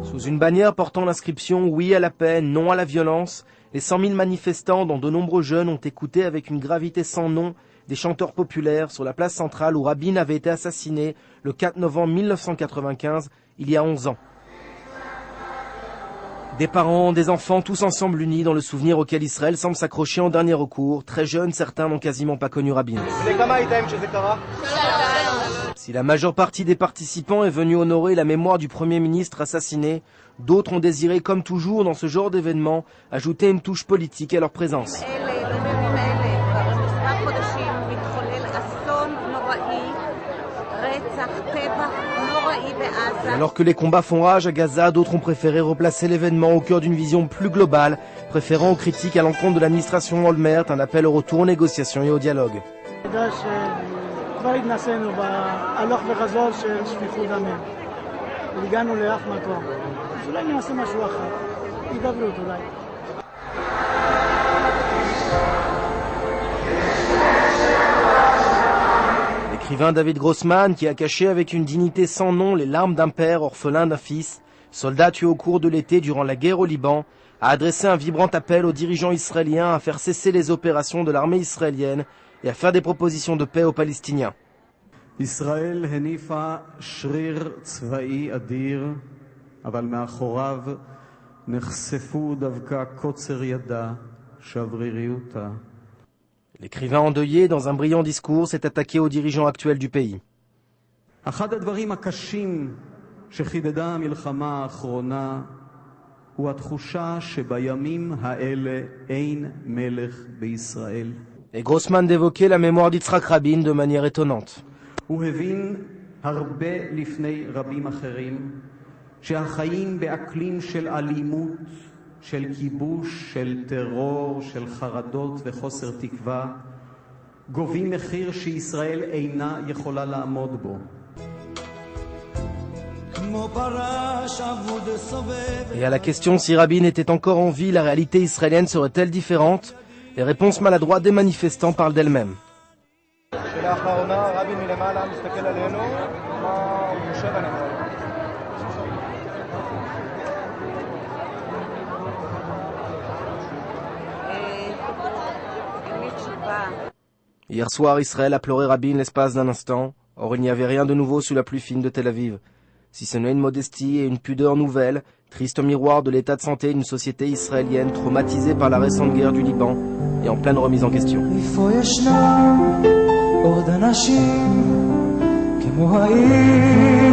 Sous une bannière portant l'inscription « Oui à la paix, non à la violence », les 100 000 manifestants, dont de nombreux jeunes, ont écouté avec une gravité sans nom des chanteurs populaires sur la place centrale où Rabin avait été assassiné le 4 novembre 1995, il y a 11 ans. Des parents, des enfants, tous ensemble unis dans le souvenir auquel Israël semble s'accrocher en dernier recours. Très jeunes, certains n'ont quasiment pas connu Rabin. Si la majeure partie des participants est venue honorer la mémoire du Premier ministre assassiné, d'autres ont désiré, comme toujours dans ce genre d'événement, ajouter une touche politique à leur présence. Alors que les combats font rage à Gaza, d'autres ont préféré replacer l'événement au cœur d'une vision plus globale, préférant aux critiques à l'encontre de l'administration Olmert un appel au retour aux négociations et au dialogue. L'écrivain David Grossman, qui a caché avec une dignité sans nom les larmes d'un père orphelin d'un fils, soldat tué au cours de l'été durant la guerre au Liban, a adressé un vibrant appel aux dirigeants israéliens à faire cesser les opérations de l'armée israélienne et à faire des propositions de paix aux Palestiniens. Israël henifa shrir tzva'i adir, aval me'achorav nechsefu davka kotzer yada shavririuta. L'écrivain endeuillé, dans un brillant discours, s'est attaqué aux dirigeants actuels du pays. אחד הדברים הקשים שחידדה המלחמה האחרונה הוא התחושה שבימים האלה אין מלך בישראל. Et Grossman d'évoquer la mémoire d'Yitzhak Rabin de manière étonnante. הוא הבין הרבה לפני רבים אחרים שהחיים באקלים של אלימות, של כיבוש, של טרור, של חרדות וחוסר תקווה, גובים מחיר שישראל אינה יכולה לעמוד בו. Et à la question si Rabin était encore en vie, la réalité israélienne serait-elle différente? Les réponses maladroites des manifestants parlent d'elles-mêmes. Hier soir, Israël a pleuré Rabin l'espace d'un instant. Or, il n'y avait rien de nouveau sous la pluie fine de Tel Aviv. Si ce n'est une modestie et une pudeur nouvelles, triste miroir de l'état de santé d'une société israélienne traumatisée par la récente guerre du Liban et en pleine remise en question. עוד אנשים כמו העיר